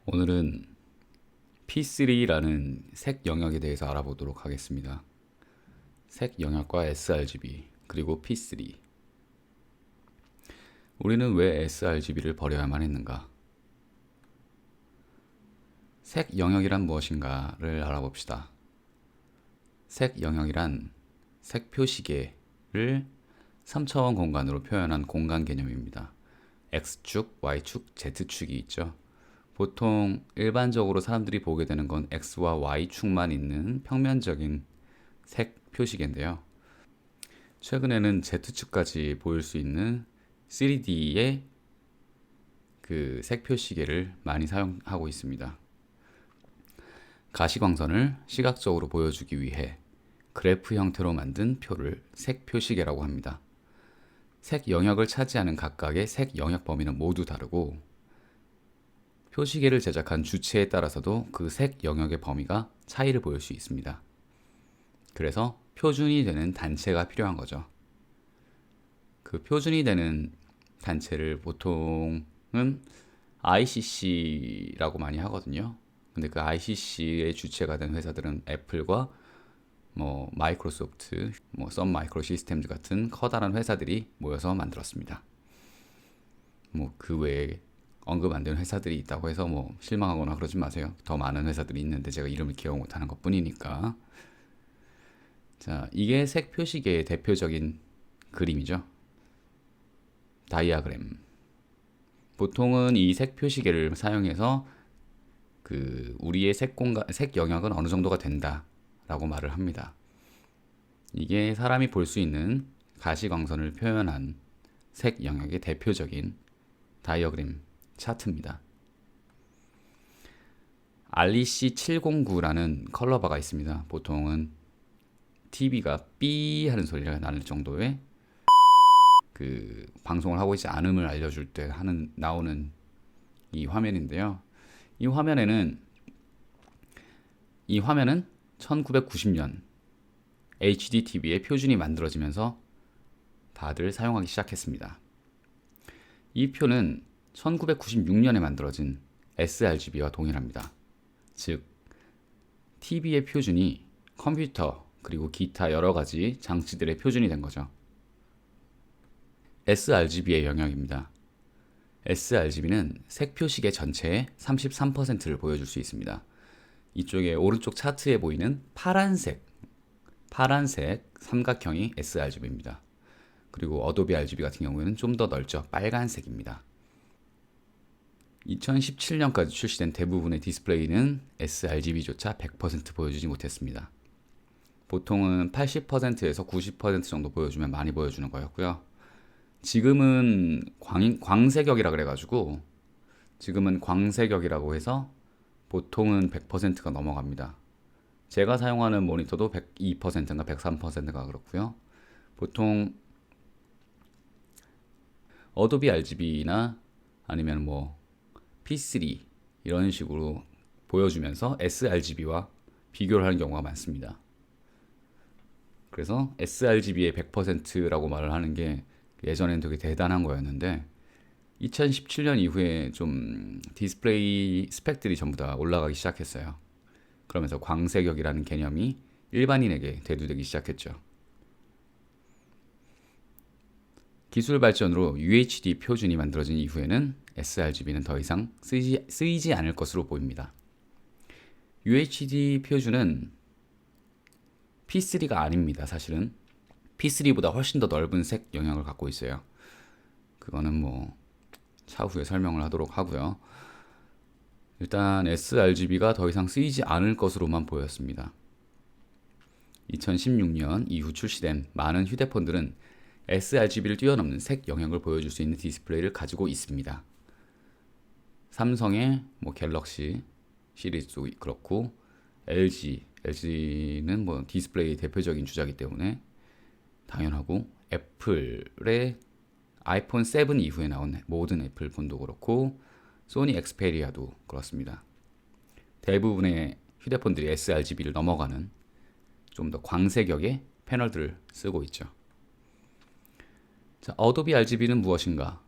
오늘은 P3라는 색 영역에 대해서 알아보도록 하겠습니다. 색 영역과 sRGB 그리고 P3. 우리는 왜 sRGB를 버려야만 했는가? 색 영역이란 무엇인가를 알아봅시다. 색 영역이란 색 표시계를 3차원 공간으로 표현한 공간 개념입니다. X축, Y축, Z축이 있죠. 보통 일반적으로 사람들이 보게 되는 건 X와 Y축만 있는 평면적인 색 표시계인데요. 최근에는 Z축까지 보일 수 있는 3D의 그 색 표시계를 많이 사용하고 있습니다. 가시광선을 시각적으로 보여주기 위해 그래프 형태로 만든 표를 색 표시계라고 합니다. 색 영역을 차지하는 각각의 색 영역 범위는 모두 다르고 표시계를 제작한 주체에 따라서도 그 색 영역의 범위가 차이를 보일 수 있습니다. 그래서 표준이 되는 단체가 필요한 거죠. 그 표준이 되는 단체를 보통은 ICC라고 많이 하거든요. 근데 그 ICC의 주체가 된 회사들은 애플과 마이크로소프트, 썬 마이크로 시스템즈 같은 커다란 회사들이 모여서 만들었습니다. 그 외에 언급 안 되는 회사들이 있다고 해서 실망하거나 그러지 마세요. 더 많은 회사들이 있는데 제가 이름을 기억 못하는 것 뿐이니까. 자, 이게 색 표시계의 대표적인 그림이죠. 다이아그램. 보통은 이 색 표시계를 사용해서 우리의 색 영역은 어느 정도가 된다라고 말을 합니다. 이게 사람이 볼 수 있는 가시광선을 표현한 색 영역의 대표적인 다이어그램 차트입니다. REC709라는 컬러바가 있습니다. 보통은 TV가 삐 하는 소리가 나는 정도의 그 방송을 하고 있지 않음을 알려줄 때 나오는 이 화면인데요. 이 화면은 1990년 HD TV의 표준이 만들어지면서 다들 사용하기 시작했습니다. 이 표는 1996년에 만들어진 sRGB와 동일합니다. 즉, TV의 표준이 컴퓨터 그리고 기타 여러 가지 장치들의 표준이 된 거죠. sRGB의 영역입니다. sRGB는 색 표시계 전체의 33%를 보여줄 수 있습니다. 이쪽에 오른쪽 차트에 보이는 파란색 삼각형이 sRGB입니다. 그리고 어도비 RGB 같은 경우에는 좀 더 넓죠. 빨간색입니다. 2017년까지 출시된 대부분의 디스플레이는 sRGB조차 100% 보여주지 못했습니다. 보통은 80%에서 90% 정도 보여주면 많이 보여주는 거였고요. 지금은 광색역이라 그래가지고 지금은 광색역이라고 해서 보통은 100%가 넘어갑니다. 제가 사용하는 모니터도 102%인가 103%가 그렇고요. 보통 어도비 RGB나 아니면 P3 이런 식으로 보여주면서 sRGB와 비교를 하는 경우가 많습니다. 그래서 sRGB의 100%라고 말을 하는 게 예전엔 되게 대단한 거였는데 2017년 이후에 좀 디스플레이 스펙들이 전부 다 올라가기 시작했어요. 그러면서 광색역이라는 개념이 일반인에게 대두되기 시작했죠. 기술 발전으로 UHD 표준이 만들어진 이후에는 sRGB는 더 이상 쓰이지 않을 것으로 보입니다. UHD 표준은 P3가 아닙니다. 사실은 P3보다 훨씬 더 넓은 색 영역을 갖고 있어요. 그거는 차후에 설명을 하도록 하고요. 일단 sRGB가 더 이상 쓰이지 않을 것으로만 보였습니다. 2016년 이후 출시된 많은 휴대폰들은 sRGB를 뛰어넘는 색 영역을 보여줄 수 있는 디스플레이를 가지고 있습니다. 삼성의 갤럭시 시리즈도 그렇고 LG는 디스플레이 대표적인 주자이기 때문에 당연하고 애플의 아이폰 7 이후에 나온 모든 애플 폰도 그렇고 소니 엑스페리아도 그렇습니다. 대부분의 휴대폰들이 sRGB를 넘어가는 좀 더 광색역의 패널들을 쓰고 있죠. 자, 어도비 RGB는 무엇인가?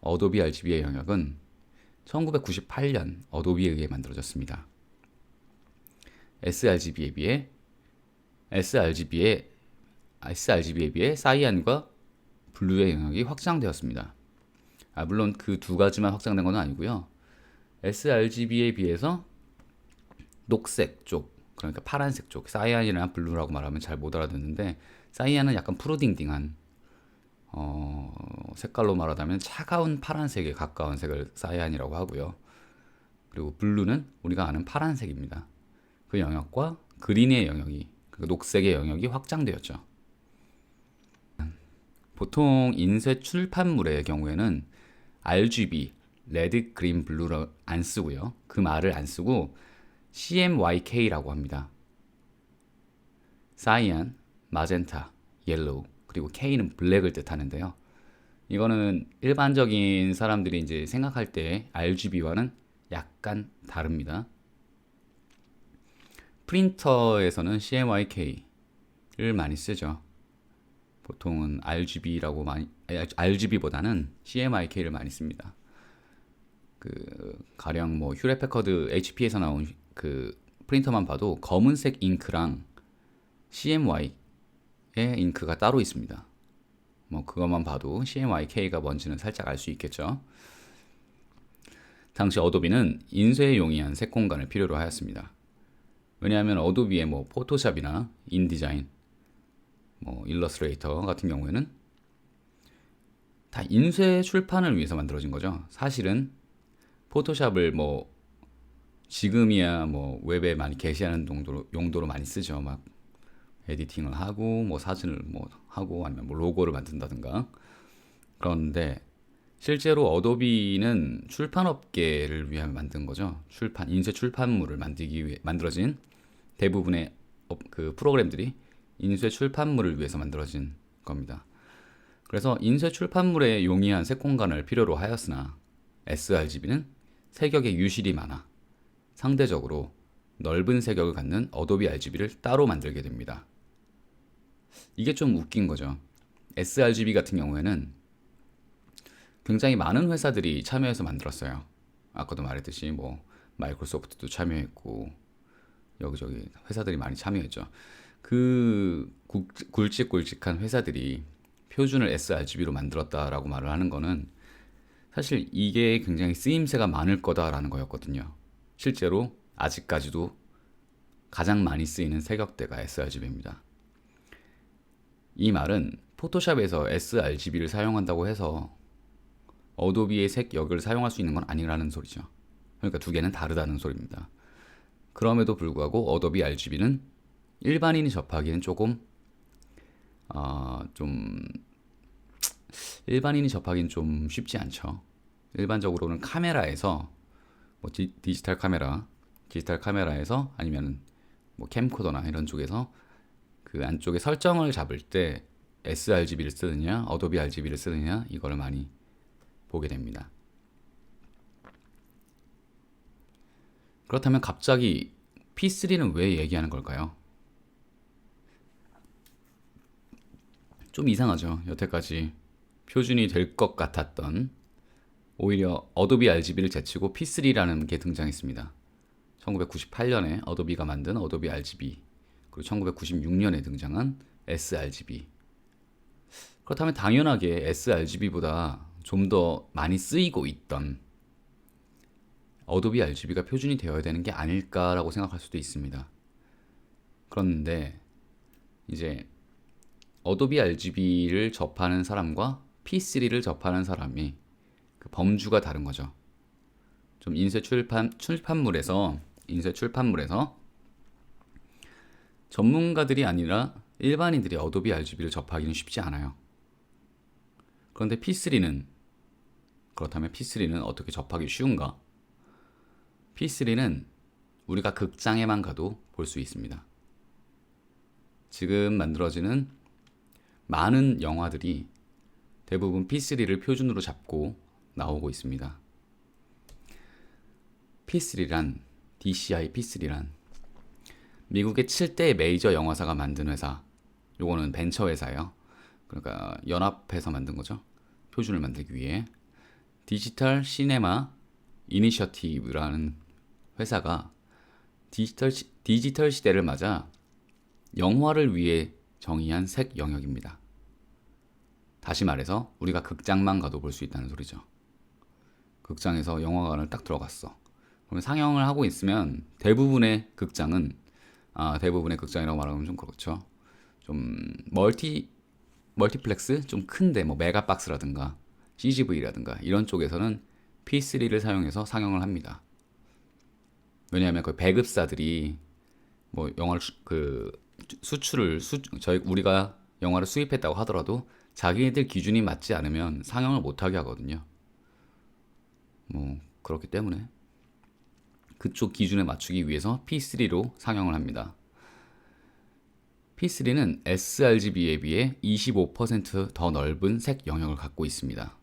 어도비 RGB의 영역은 1998년 어도비에 의해 만들어졌습니다. sRGB에 비해 사이안과 블루의 영역이 확장되었습니다. 물론 그 두 가지만 확장된 건 아니고요. sRGB에 비해서 녹색 쪽, 그러니까 파란색 쪽, 사이안이나 블루라고 말하면 잘 못 알아듣는데, 사이안은 약간 푸르딩딩한 색깔로 말하자면 차가운 파란색에 가까운 색을 사이안이라고 하고요. 그리고 블루는 우리가 아는 파란색입니다. 그 영역과 그린의 영역이, 그 녹색의 영역이 확장되었죠. 보통 인쇄 출판물의 경우에는 RGB, 레드, 그린, 블루를 안 쓰고요. 그 말을 안 쓰고 CMYK라고 합니다. 사이안, 마젠타, 옐로우, 그리고 K는 블랙을 뜻하는데요. 이거는 일반적인 사람들이 이제 생각할 때 RGB와는 약간 다릅니다. 프린터에서는 CMYK를 많이 쓰죠. 보통은 RGB보다는 CMYK를 많이 씁니다. 가령 뭐 휴렛패커드 HP에서 나온 그 프린터만 봐도 검은색 잉크랑 CMY의 잉크가 따로 있습니다. 뭐 그것만 봐도 CMYK가 뭔지는 살짝 알 수 있겠죠. 당시 어도비는 인쇄에 용이한 색 공간을 필요로 하였습니다. 왜냐하면 어도비의 뭐 포토샵이나 인디자인, 뭐 일러스트레이터 같은 경우에는 다 인쇄 출판을 위해서 만들어진 거죠. 사실은 포토샵을 뭐 지금이야 뭐 웹에 많이 게시하는 용도로 많이 쓰죠. 막 에디팅을 하고 뭐 사진을 뭐 하고 아니면 뭐 로고를 만든다든가. 그런데 실제로 어도비는 출판업계를 위해 만든 거죠. 인쇄 출판물을 만들기 위해 만들어진 대부분의 그 프로그램들이 인쇄 출판물을 위해서 만들어진 겁니다. 그래서 인쇄 출판물에 용이한 색 공간을 필요로 하였으나 sRGB는 색역의 유실이 많아 상대적으로 넓은 색역을 갖는 어도비 RGB를 따로 만들게 됩니다. 이게 좀 웃긴 거죠. sRGB 같은 경우에는 굉장히 많은 회사들이 참여해서 만들었어요. 아까도 말했듯이 뭐 마이크로소프트도 참여했고 여기저기 회사들이 많이 참여했죠. 그 굵직굵직한 회사들이 표준을 sRGB로 만들었다라고 말을 하는 거는 사실 이게 굉장히 쓰임새가 많을 거다라는 거였거든요. 실제로 아직까지도 가장 많이 쓰이는 색역대가 sRGB입니다. 이 말은 포토샵에서 sRGB를 사용한다고 해서 어도비의 색역을 사용할 수 있는 건 아니라는 소리죠. 그러니까 두 개는 다르다는 소리입니다. 그럼에도 불구하고 어도비 RGB는 일반인이 접하기는 일반인이 접하기는 좀 쉽지 않죠. 일반적으로는 카메라에서 뭐 디지털 카메라에서 아니면 뭐 캠코더나 이런 쪽에서 그 안쪽에 설정을 잡을 때 sRGB를 쓰느냐 어도비 RGB를 쓰느냐 이거를 많이 보게 됩니다. 그렇다면 갑자기 P3는 왜 얘기하는 걸까요? 좀 이상하죠. 여태까지 표준이 될 것 같았던 오히려 어도비 RGB를 제치고 P3라는 게 등장했습니다. 1998년에 어도비가 만든 어도비 RGB, 그리고 1996년에 등장한 sRGB. 그렇다면 당연하게 sRGB보다 좀 더 많이 쓰이고 있던 어도비 RGB가 표준이 되어야 되는 게 아닐까라고 생각할 수도 있습니다. 그런데 이제 어도비 RGB를 접하는 사람과 P3를 접하는 사람이 그 범주가 다른 거죠. 좀 인쇄 출판물에서 전문가들이 아니라 일반인들이 어도비 RGB를 접하기는 쉽지 않아요. 그런데 그렇다면 P3는 어떻게 접하기 쉬운가? P3는 우리가 극장에만 가도 볼 수 있습니다. 지금 만들어지는 많은 영화들이 대부분 P3를 표준으로 잡고 나오고 있습니다. DCI P3란 미국의 7대 메이저 영화사가 만든 회사, 요거는 벤처 회사예요. 그러니까 연합해서 만든 거죠. 표준을 만들기 위해 디지털 시네마 이니셔티브라는 회사가 디지털 시대를 맞아 영화를 위해 정의한 색 영역입니다. 다시 말해서 우리가 극장만 가도 볼 수 있다는 소리죠. 극장에서 영화관을 딱 들어갔어. 그러면 상영을 하고 있으면 대부분의 극장이라고 말하면 좀 그렇죠. 좀 멀티플렉스 좀 큰데 뭐 메가박스라든가 CGV라든가 이런 쪽에서는 P3를 사용해서 상영을 합니다. 왜냐하면 그 배급사들이 뭐 영화를 우리가 영화를 수입했다고 하더라도 자기네들 기준이 맞지 않으면 상영을 못하게 하거든요. 뭐 그렇기 때문에 그쪽 기준에 맞추기 위해서 P3로 상영을 합니다. P3는 sRGB에 비해 25%더 넓은 색 영역을 갖고 있습니다.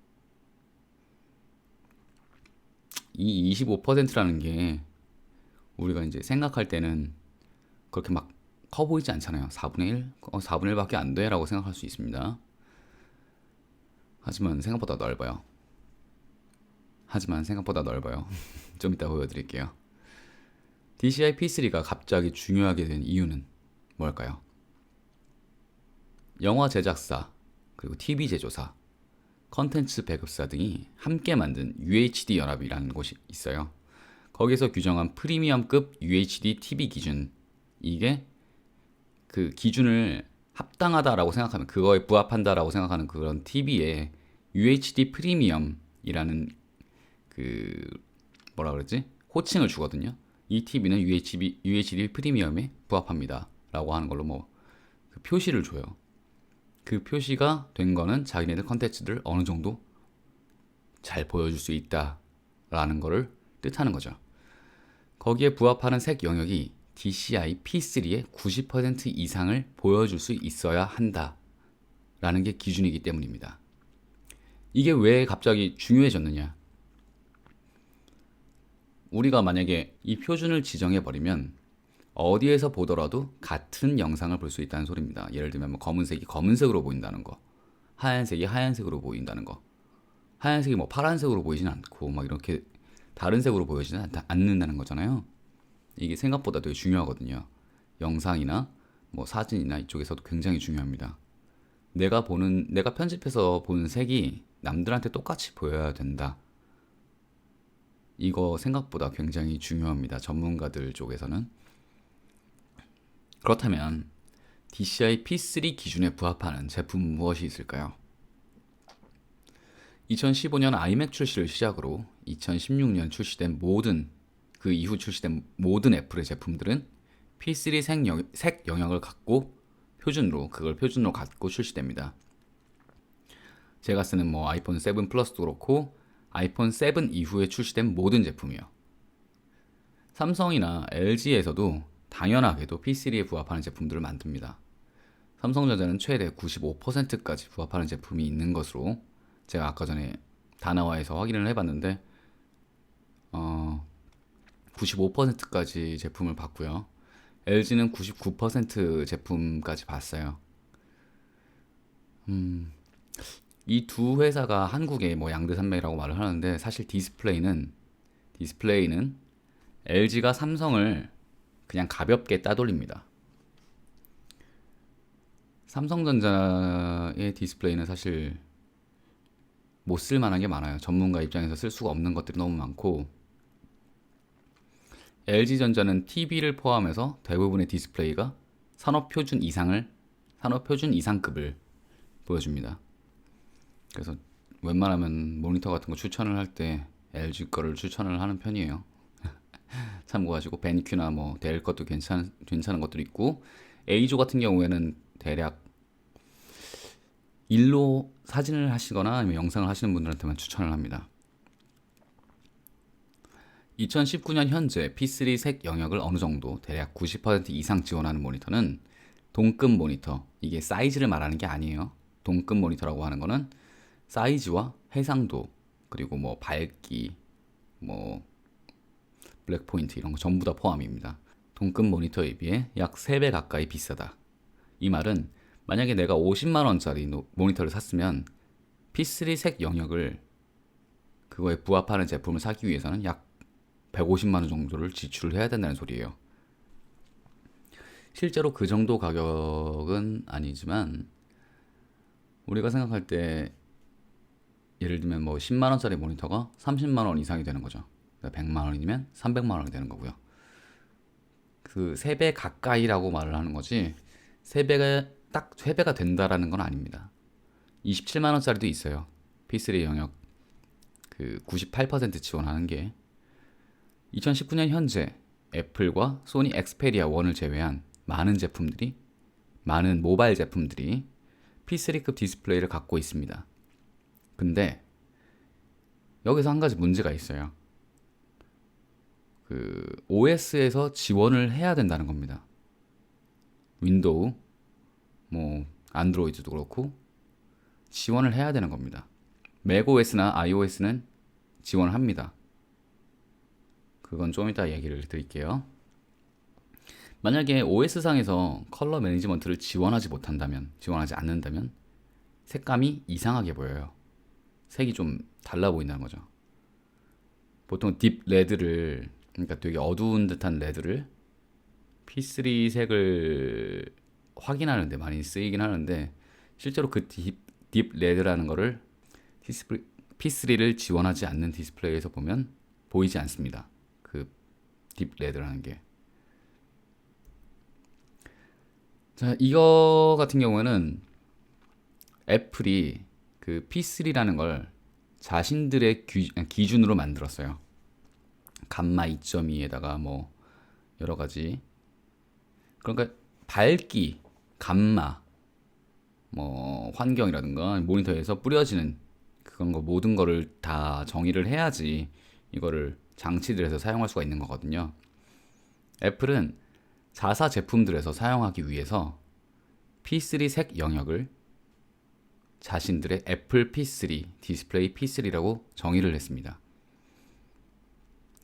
이 25%라는 게 우리가 이제 생각할 때는 그렇게 막 커 보이지 않잖아요. 4분의 1? 4분의 1밖에 안 돼? 라고 생각할 수 있습니다. 하지만 생각보다 넓어요. 좀 이따 보여드릴게요. DCI P3가 갑자기 중요하게 된 이유는 뭘까요? 영화 제작사, 그리고 TV 제조사, 컨텐츠 배급사 등이 함께 만든 UHD 연합이라는 곳이 있어요. 거기서 규정한 프리미엄급 UHD TV 기준, 이게 그 기준을 합당하다라고 생각하는, 그거에 부합한다라고 생각하는 그런 TV에 UHD 프리미엄이라는 호칭을 주거든요. 이 TV는 UHD 프리미엄에 부합합니다 라고 하는 걸로 그 표시를 줘요. 그 표시가 된 거는 자기네들 컨텐츠를 어느 정도 잘 보여줄 수 있다라는 거를 뜻하는 거죠. 거기에 부합하는 색 영역이 DCI P3의 90% 이상을 보여줄 수 있어야 한다라는 게 기준이기 때문입니다. 이게 왜 갑자기 중요해졌느냐? 우리가 만약에 이 표준을 지정해버리면 어디에서 보더라도 같은 영상을 볼 수 있다는 소리입니다. 예를 들면 뭐 검은색이 검은색으로 보인다는 거, 하얀색이 하얀색으로 보인다는 거, 하얀색이 뭐 파란색으로 보이진 않고 막 이렇게 다른 색으로 보여지지 않는다는 거잖아요. 이게 생각보다 되게 중요하거든요. 영상이나 뭐 사진이나 이쪽에서도 굉장히 중요합니다. 내가 편집해서 보는 색이 남들한테 똑같이 보여야 된다. 이거 생각보다 굉장히 중요합니다. 전문가들 쪽에서는. 그렇다면 DCI P3 기준에 부합하는 제품은 무엇이 있을까요? 2015년 아이맥 출시를 시작으로 2016년 그 이후 출시된 모든 애플의 제품들은 P3 색 영역을 갖고 그걸 표준으로 갖고 출시됩니다. 제가 쓰는 뭐 아이폰 7 플러스도 그렇고 아이폰 7 이후에 출시된 모든 제품이요. 삼성이나 LG에서도 당연하게도 P3에 부합하는 제품들을 만듭니다. 삼성전자는 최대 95%까지 부합하는 제품이 있는 것으로 제가 아까 전에 다나와에서 확인을 해봤는데 95%까지 제품을 봤고요. LG는 99% 제품까지 봤어요. 이 두 회사가 한국의 뭐 양대산맥이라고 말을 하는데 사실 디스플레이는 LG가 삼성을 그냥 가볍게 따돌립니다. 삼성전자의 디스플레이는 사실 못 쓸만한 게 많아요. 전문가 입장에서 쓸 수가 없는 것들이 너무 많고, LG전자는 TV를 포함해서 대부분의 디스플레이가 산업표준 이상급을 보여줍니다. 그래서 웬만하면 모니터 같은 거 추천을 할 때 LG 거를 추천을 하는 편이에요. 참고하시고 벤큐나 뭐 델 것도 괜찮은 것들이 있고, A조 같은 경우에는 대략 일로 사진을 하시거나 아니면 영상을 하시는 분들한테만 추천을 합니다. 2019년 현재 P3 색 영역을 어느 정도 대략 90% 이상 지원하는 모니터는 동급 모니터, 이게 사이즈를 말하는 게 아니에요. 동급 모니터라고 하는 거는 사이즈와 해상도, 그리고 뭐 밝기, 뭐 블랙 포인트 이런 거 전부 다 포함입니다. 동급 모니터에 비해 약 3배 가까이 비싸다. 이 말은 만약에 내가 50만 원짜리 모니터를 샀으면 P3 색 영역을 그거에 부합하는 제품을 사기 위해서는 약 150만 원 정도를 지출을 해야 된다는 소리예요. 실제로 그 정도 가격은 아니지만 우리가 생각할 때 예를 들면 뭐 10만 원짜리 모니터가 30만 원 이상이 되는 거죠. 100만 원이면 300만 원이 되는 거고요. 그 3배 가까이라고 말을 하는 거지 3배가 딱 3배가 된다라는 건 아닙니다. 27만 원짜리도 있어요. P3 영역 그 98% 지원하는 게 2019년 현재 애플과 소니 엑스페리아 1을 제외한 많은 모바일 제품들이 P3급 디스플레이를 갖고 있습니다. 근데 여기서 한 가지 문제가 있어요. 그 OS에서 지원을 해야 된다는 겁니다. 윈도우, 뭐 안드로이드도 그렇고 지원을 해야 되는 겁니다. 맥OS나 iOS는 지원을 합니다. 그건 좀 이따 얘기를 드릴게요. 만약에 OS상에서 컬러 매니지먼트를 지원하지 않는다면 색감이 이상하게 보여요. 색이 좀 달라 보인다는 거죠. 보통 딥 레드를, 그러니까 되게 어두운 듯한 레드를 P3 색을 확인하는데 많이 쓰이긴 하는데 실제로 그 딥 레드라는 거를 P3를 지원하지 않는 디스플레이에서 보면 보이지 않습니다. 그 딥 레드라는 게. 자, 이거 같은 경우에는 애플이 그 P3라는 걸 자신들의 기준으로 만들었어요. 감마 2.2에다가 뭐 여러 가지. 그러니까 밝기, 감마, 뭐 환경이라든가 모니터에서 뿌려지는 그런 거 모든 거를 다 정의를 해야지 이거를 장치들에서 사용할 수가 있는 거거든요. 애플은 자사 제품들에서 사용하기 위해서 P3 색 영역을 자신들의 애플 P3, 디스플레이 P3라고 정의를 했습니다.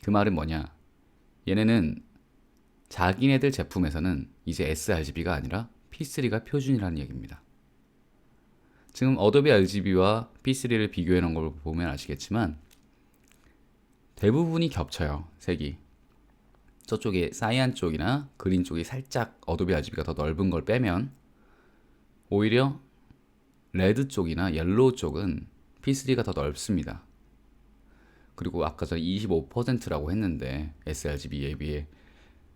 그 말은 뭐냐? 얘네는 자기네들 제품에서는 이제 sRGB가 아니라 P3가 표준이라는 얘기입니다. 지금 어도비 RGB와 P3를 비교해 놓은 걸 보면 아시겠지만 대부분이 겹쳐요, 색이. 저쪽에 사이안 쪽이나 그린 쪽이 살짝 어도비 RGB가 더 넓은 걸 빼면 오히려 레드 쪽이나 옐로우 쪽은 P3가 더 넓습니다. 그리고 아까 저 25%라고 했는데 sRGB에 비해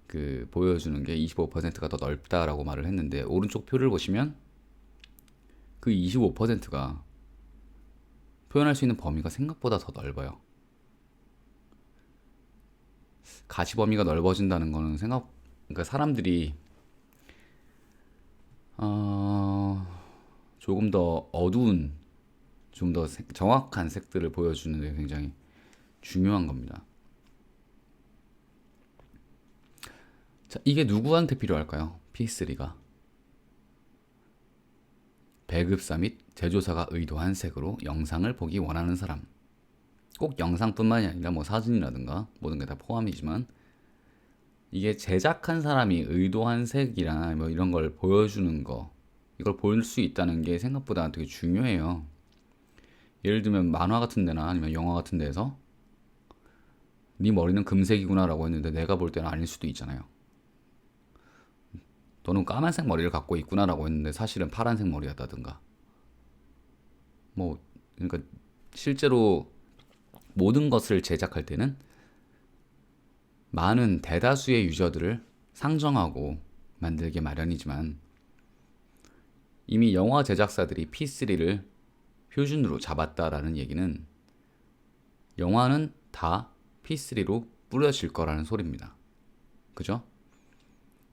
그 보여주는 게 25%가 더 넓다라고 말을 했는데 오른쪽 표를 보시면 그 25%가 표현할 수 있는 범위가 생각보다 더 넓어요. 가시 범위가 넓어진다는 거는 그러니까 사람들이 조금 더 어두운, 좀 더 정확한 색들을 보여주는 데 굉장히 중요한 겁니다. 자, 이게 누구한테 필요할까요? P3가. 배급사 및 제조사가 의도한 색으로 영상을 보기 원하는 사람. 꼭 영상뿐만이 아니라 뭐 사진이라든가 모든 게 다 포함이지만 이게 제작한 사람이 의도한 색이나 뭐 이런 걸 보여주는 거, 이걸 볼 수 있다는 게 생각보다 되게 중요해요. 예를 들면 만화 같은 데나 아니면 영화 같은 데에서 네 머리는 금색이구나 라고 했는데 내가 볼 때는 아닐 수도 있잖아요. 너는 까만색 머리를 갖고 있구나 라고 했는데 사실은 파란색 머리였다든가. 뭐 그러니까 실제로 모든 것을 제작할 때는 많은 대다수의 유저들을 상정하고 만들게 마련이지만 이미 영화 제작사들이 P3를 표준으로 잡았다라는 얘기는 영화는 다 P3로 뿌려질 거라는 소리입니다. 그죠?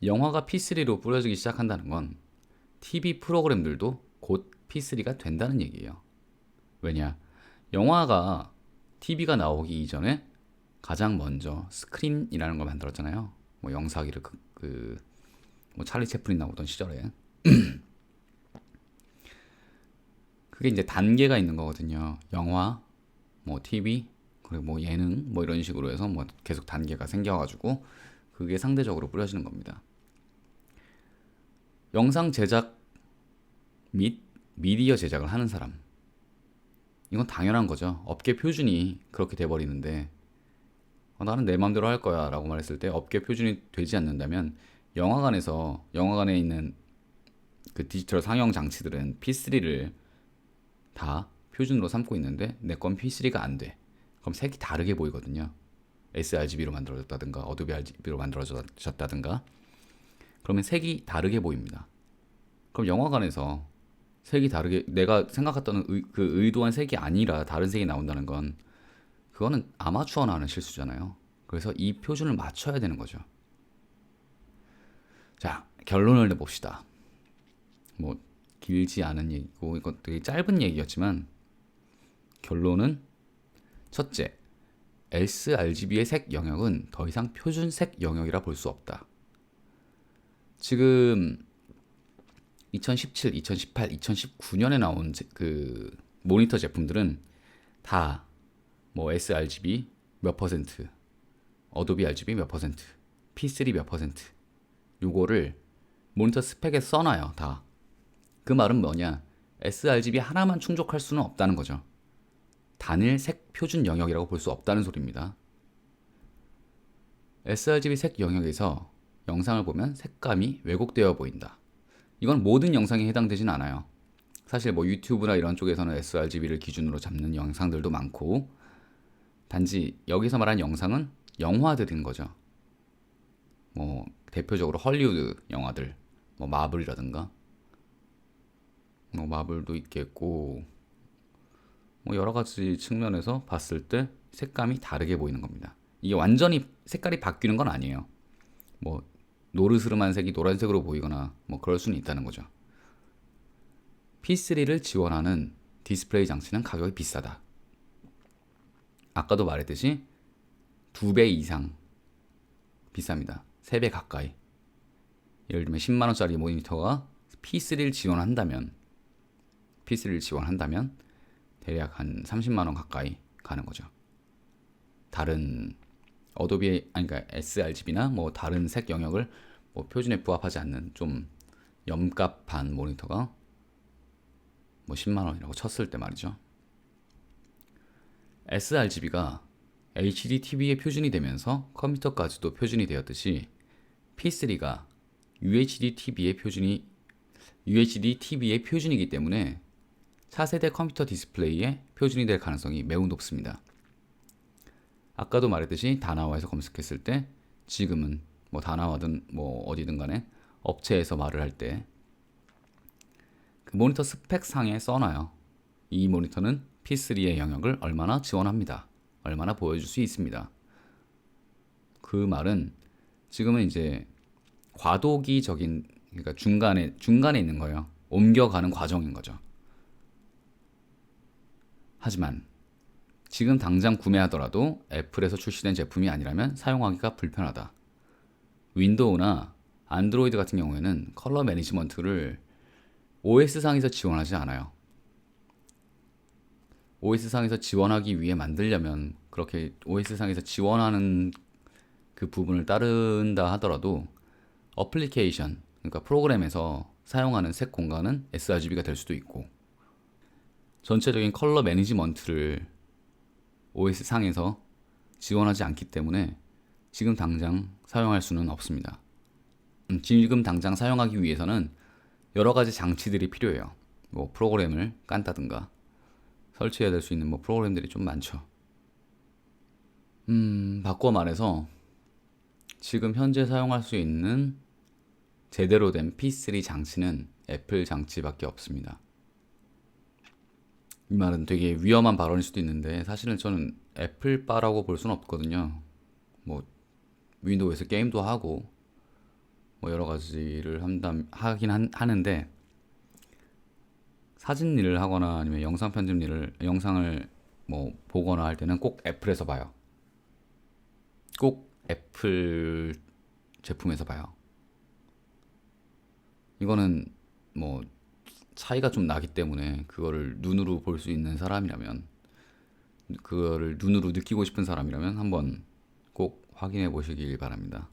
영화가 P3로 뿌려지기 시작한다는 건 TV 프로그램들도 곧 P3가 된다는 얘기예요. 왜냐? 영화가 TV가 나오기 이전에 가장 먼저 스크린이라는 걸 만들었잖아요. 뭐 영사기를 뭐 찰리 채플린 나오던 시절에 그게 이제 단계가 있는 거거든요. 영화, 뭐 TV, 그리고 뭐 예능, 뭐 이런 식으로 해서 뭐 계속 단계가 생겨가지고 그게 상대적으로 뿌려지는 겁니다. 영상 제작 및 미디어 제작을 하는 사람, 이건 당연한 거죠. 업계 표준이 그렇게 돼버리는데 나는 내 마음대로 할 거야 라고 말했을 때 업계 표준이 되지 않는다면 영화관에 있는 그 디지털 상영 장치들은 P3를 다 표준으로 삼고 있는데 내 건 P3가 안 돼. 그럼 색이 다르게 보이거든요. sRGB로 만들어졌다든가 어도비 RGB로 만들어졌다든가 그러면 색이 다르게 보입니다. 그럼 영화관에서 색이 다르게 내가 생각했던 그 의도한 색이 아니라 다른 색이 나온다는 건 그거는 아마추어나 하는 실수잖아요. 그래서 이 표준을 맞춰야 되는 거죠. 자, 결론을 내봅시다. 뭐 길지 않은 얘기고 이건 되게 짧은 얘기였지만 결론은 첫째, sRGB의 색 영역은 더 이상 표준 색 영역이라 볼 수 없다. 지금 2017, 2018, 2019년에 나온 그 모니터 제품들은 다 뭐 sRGB 몇 퍼센트, 어도비 RGB 몇 퍼센트, P3 몇 퍼센트 요거를 모니터 스펙에 써놔요. 다. 그 말은 뭐냐? sRGB 하나만 충족할 수는 없다는 거죠. 단일 색 표준 영역이라고 볼 수 없다는 소리입니다. sRGB 색 영역에서 영상을 보면 색감이 왜곡되어 보인다. 이건 모든 영상에 해당되진 않아요. 사실 뭐 유튜브나 이런 쪽에서는 sRGB를 기준으로 잡는 영상들도 많고 단지 여기서 말한 영상은 영화들인 거죠. 뭐 대표적으로 헐리우드 영화들, 뭐 마블이라든가 뭐 마블도 있겠고 뭐 여러 가지 측면에서 봤을 때 색감이 다르게 보이는 겁니다. 이게 완전히 색깔이 바뀌는 건 아니에요. 뭐 노르스름한 색이 노란색으로 보이거나 뭐 그럴 수는 있다는 거죠. P3를 지원하는 디스플레이 장치는 가격이 비싸다. 아까도 말했듯이 2배 이상 비쌉니다. 3배 가까이. 예를 들면 10만원짜리 모니터가 P3를 지원한다면 대략 한 30만원 가까이 가는 거죠. 다른 어도비 그러니까 sRGB나 뭐 다른 색 영역을 뭐 표준에 부합하지 않는 좀 염값한 모니터가 뭐 10만 원이라고 쳤을 때 말이죠. sRGB가 HD TV의 표준이 되면서 컴퓨터까지도 표준이 되었듯이 P3가 UHD TV의 표준이기 때문에 차세대 컴퓨터 디스플레이의 표준이 될 가능성이 매우 높습니다. 아까도 말했듯이 다나와에서 검색했을 때 지금은 뭐 다나와든 뭐 어디든 간에 업체에서 말을 할 때 그 모니터 스펙상에 써놔요. 이 모니터는 P3의 영역을 얼마나 지원합니다. 얼마나 보여줄 수 있습니다. 그 말은 지금은 이제 과도기적인 그러니까 중간에 있는 거예요. 옮겨가는 과정인 거죠. 하지만 지금 당장 구매하더라도 애플에서 출시된 제품이 아니라면 사용하기가 불편하다. 윈도우나 안드로이드 같은 경우에는 컬러 매니지먼트를 OS상에서 지원하지 않아요. OS상에서 지원하기 위해 만들려면 그렇게 OS상에서 지원하는 그 부분을 따른다 하더라도 어플리케이션, 그러니까 프로그램에서 사용하는 색 공간은 sRGB가 될 수도 있고 전체적인 컬러 매니지먼트를 OS상에서 지원하지 않기 때문에 지금 당장 사용할 수는 없습니다. 지금 당장 사용하기 위해서는 여러 가지 장치들이 필요해요. 뭐 프로그램을 깐다든가 설치해야 될 수 있는 뭐 프로그램들이 좀 많죠. 바꿔 말해서 지금 현재 사용할 수 있는 제대로 된 P3 장치는 애플 장치밖에 없습니다. 이 말은 되게 위험한 발언일 수도 있는데 사실은 저는 애플바라고 볼 수는 없거든요. 뭐 윈도우에서 게임도 하고 뭐 여러 가지를 하는데 사진 일을 하거나 아니면 영상 편집 일을 영상을 뭐 보거나 할 때는 꼭 애플에서 봐요. 꼭 애플 제품에서 봐요. 이거는 뭐 차이가 좀 나기 때문에 그거를 눈으로 볼 수 있는 사람이라면 그거를 눈으로 느끼고 싶은 사람이라면 한번 꼭 확인해 보시길 바랍니다.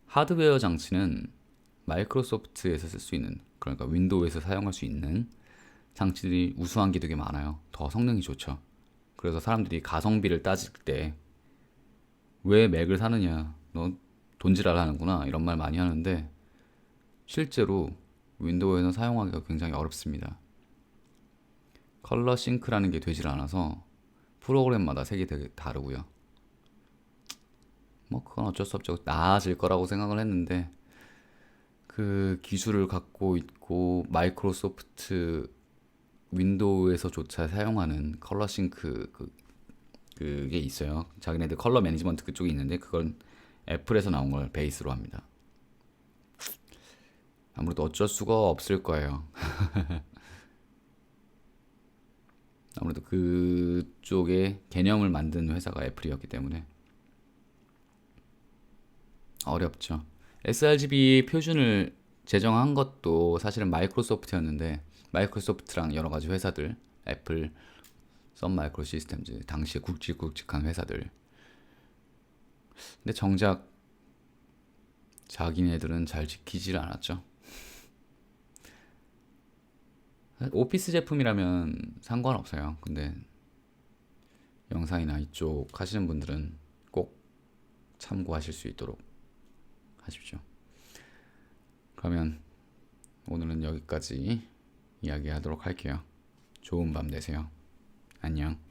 하드웨어 장치는 마이크로소프트에서 쓸 수 있는 그러니까 윈도우에서 사용할 수 있는 장치들이 우수한 게 되게 많아요. 더 성능이 좋죠. 그래서 사람들이 가성비를 따질 때 왜 맥을 사느냐, 너 돈지랄 하는구나 이런 말 많이 하는데 실제로 윈도우에는 사용하기가 굉장히 어렵습니다. 컬러 싱크라는 게 되질 않아서 프로그램마다 색이 되게 다르고요. 뭐 그건 어쩔 수 없죠. 나아질 거라고 생각을 했는데 그 기술을 갖고 있고 마이크로소프트 윈도우에서조차 사용하는 컬러 싱크 그게 있어요. 자기네들 컬러 매니지먼트 그쪽이 있는데 그건 애플에서 나온 걸 베이스로 합니다. 아무래도 어쩔 수가 없을 거예요. 아무래도 그쪽에 개념을 만든 회사가 애플이었기 때문에 어렵죠. sRGB 표준을 제정한 것도 사실은 마이크로소프트였는데 마이크로소프트랑 여러 가지 회사들, 애플, 썬 마이크로 시스템즈, 당시에 굵직굵직한 회사들. 근데 정작 자기네들은 잘 지키질 않았죠. 오피스 제품이라면 상관없어요. 근데 영상이나 이쪽 하시는 분들은 꼭 참고하실 수 있도록 하십시오. 그러면 오늘은 여기까지 이야기하도록 할게요. 좋은 밤 되세요. 안녕.